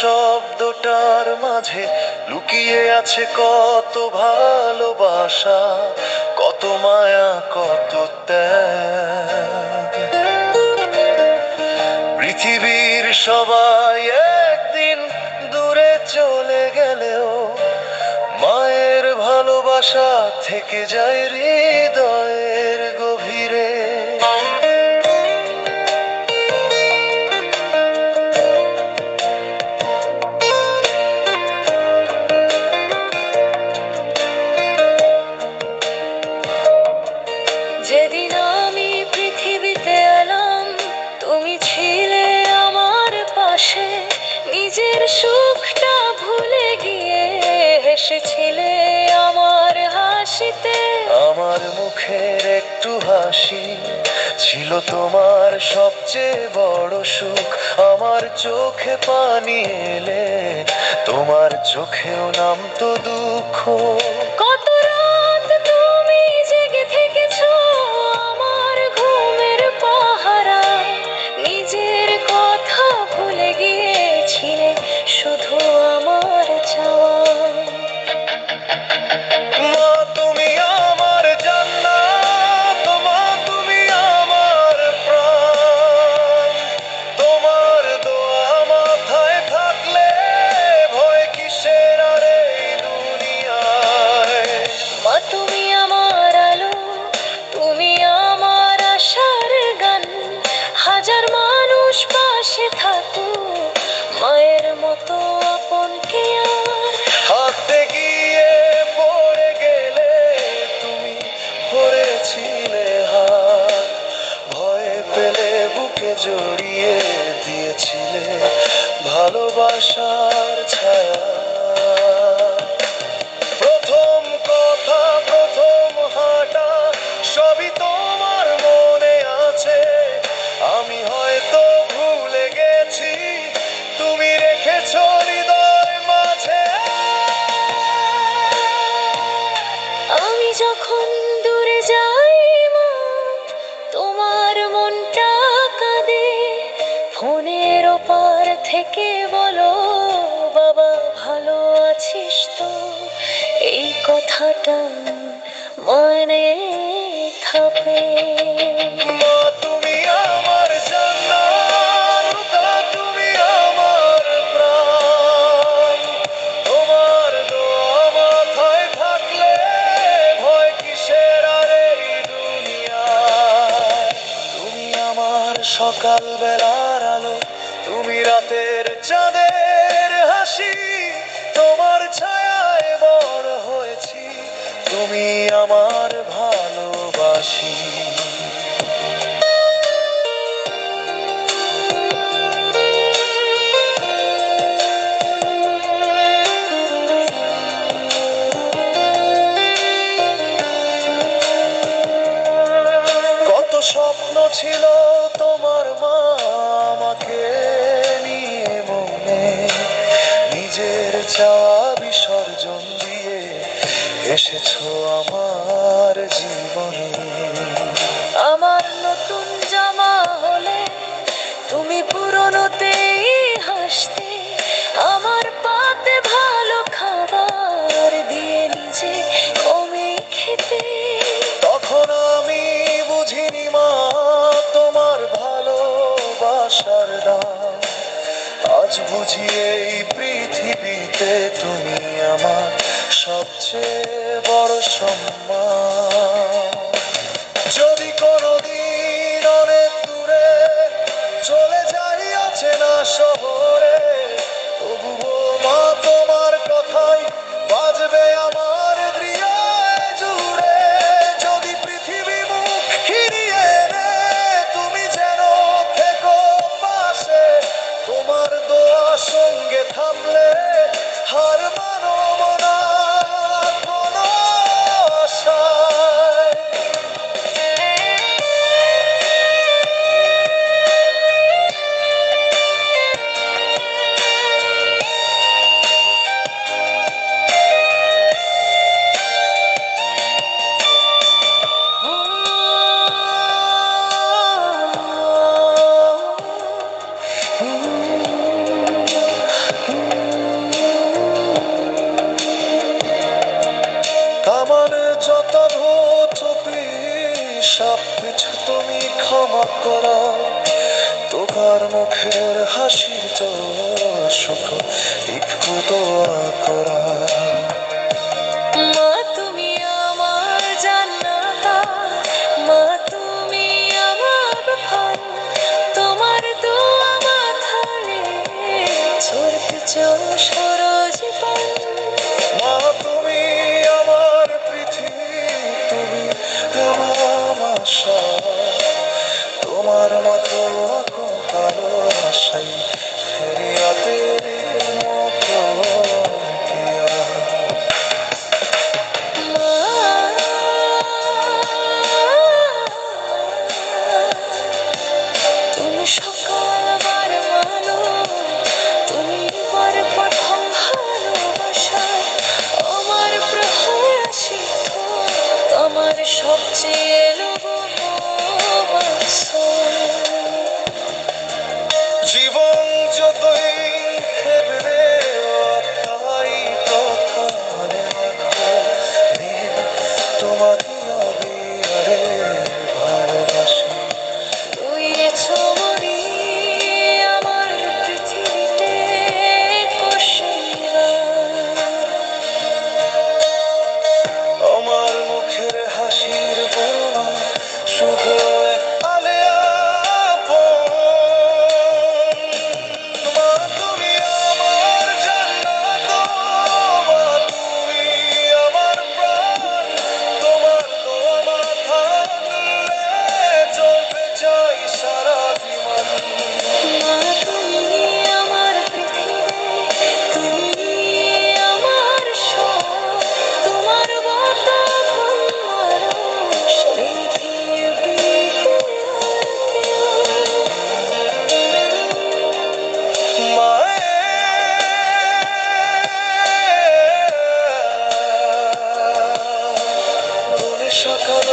শব্দটার মাঝে লুকিয়ে আছে কত ভালোবাসা, কত মায়া, কত ত্যাগ। পৃথিবীর সবাই একদিন দূরে চলে গেলেও মায়ের ভালোবাসা থেকে যায় হৃদয়ের গভীরে। যেদিন আমি পৃথিবীতে এলাম, তুমি ছিলে আমার পাশে। নিজের সুখটা ভুলে গিয়ে হেসেছিলে আমার হাসিতে। আমার মুখের একটু হাসি ছিল তোমার সবচেয়ে বড় সুখ। আমার চোখে পানি এলে তোমার চোখেও নামতো দুঃখ। কত রাত তুমি জেগে থেকেছো আমার ঘুমের পাহারা, নিজের কথা ভুলে গিয়েছিলে শুধু আমার চাওয়া। মা তুমি আমার জান্নাত, মা তুমি আমার প্রাণ। তোমার দোয়া মাথায় থাকলে ভয় কিসের আর এই দুনিয়ায়। মা তুমি আমার আলো, তুমি আমার আশার গান। হাজার মানুষ পাশে থাকুক, মায়ের মতো আপন কে আর। হাঁটতে গিয়ে পড়ে গেলে তুমি ধরেছিলে হাত, ভয় পেলে বুকে জড়িয়ে দিয়েছিলে ভালোবাসার ছায়া। প্রথম কথা, প্রথম হাঁটা সবই তোমার মনে আছে। আমি হয়তো ভুলে গেছি, তুমি রেখেছো হৃদয় মাঝে। আমি যখন দূরে যাই মা, তোমার মনটা কাঁদে। ফোনের ওপার থেকে বলো, বাবা ভালো আছিস তো। এই কথাটা মনে থাকবে। মা তুমি আমার জান্নাত, তুমি আমার প্রাণ। তোমার দোয়া মাথায় থাকলে ভয় কিসের আর এই দুনিয়ায়। তুমি আমার সকাল বেলার আলো, তুমি রাতের চাঁদের হাসি। তোমার ছায়ায় বড় হয়েছি, তুমি আমার ভালোবাসি। কত স্বপ্ন ছিল তোমার মা আমাকে নিয়ে মনে, নিজের চাওয়া বিসর্জন দিয়ে এসেছো আমার জীবনে। আমার নতুন জামা হলে তুমি পুরনোতেই হাসতে। আমার পাতে ভালো খাবার দিয়ে নিজে কমে খেতে। তখন আমি বুঝিনি মা তোমার ভালোবাসার দাম। আজ বুঝি এই পৃথিবীতে তুমি আমার সবচেয়ে বড় সম্মান। যদি কোনোদিন অনেক দূরে চলে যাই অচেনা শহরে, তবুও মা তোমার কথাই বাজবে আমার হৃদয় জুড়ে। যদি পৃথিবী মুখ ফিরিয়ে নেয়, তুমি যেন থেকো পাশে। তোমার দোয়া সঙ্গে থাকলে হার মানব না কোনো আশায়। সব কিছু তুমি ক্ষমা করো, তোমার মুখের হাসির জোর সুখ একটু দোয়া করা। মা তুমি আমার জান্নাতা, মা তুমি আমার প্রাণ, তোমার দোয়া মাথায় ঝরতে চাও সরজীবন। মা তুমি আমার পৃথিবী, তুমি আমার আশা, তোমার মতো ভালোবাসাই ফেরিয়াতের মতো দিয়া। তুমি সকালবার মানো, তুমি আমার প্রথম ভালোবাসা, আমার প্রহসী আমার সবচেয়ে জীবন যতই খেলবে তাই কথা মনে রাখো, দিন তোমাকে আমি আরে ভালোবাসি। তুই ছবি আমার পৃথিবীতে খুশিরা। আমার মুখের হাসির বর্ণনা শুধু এক আলেয়া আপন। মা তুমি আমার জান্নাত, মা তুমি আমার প্রাণ, তোমার দোয়া মাথা তুললে চলতে চাই সারা জীবন। মা তুমি আমার পৃথিবী, তুমি আমার সব, তোমার বাতাবন মানুষ মায়ে তুমি সকাল